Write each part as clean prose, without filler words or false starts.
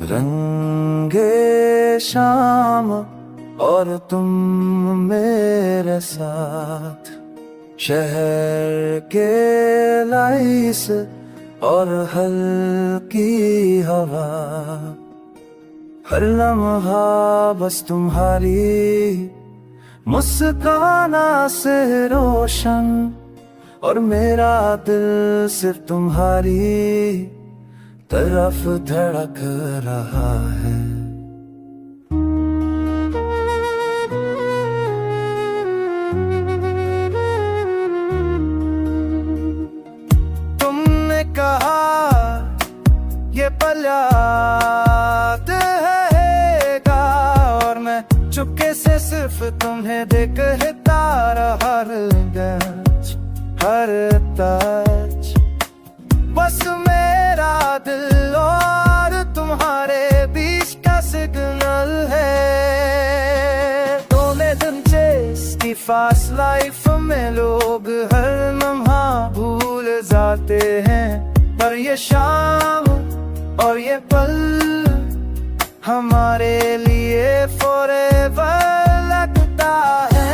रंगे शाम और तुम मेरे साथ, शहर के लाइस और हल्की हवा, हर लम्हा बस तुम्हारी मुस्काना से रोशन, और मेरा दिल सिर्फ तुम्हारी तरफ धड़क रहा है। तुमने कहा ये पल याद रहेगा, और मैं चुपके से सिर्फ तुम्हें देखता रहा, हर गज हर टच बस मेरा दिल और तुम्हारे बीच का सिग्नल है। तूने दिलचस्पी फास्ट लाइफ में लोग हर लम्हा भूल जाते हैं, पर ये शाम और ये पल हमारे लिए फॉरएवर लगता है।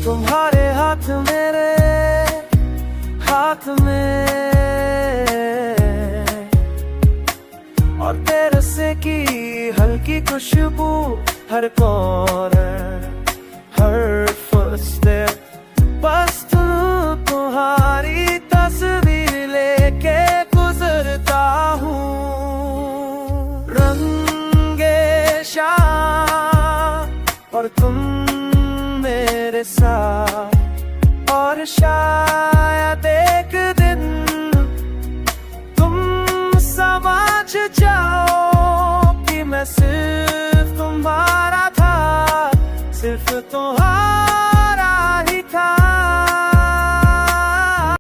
तुम्हारे हाथ मेरे हाथ में, और तेरे से की हल्की खुशबू हर कॉर्नर, हर फुटस्टेप, बस तुम्हारी तस्वीर लेके गुजरता हूँ। रंगे शाम और तुम मेरे साथ, और शायद एक दिन तुम समझ जाओ कि मैं सिर्फ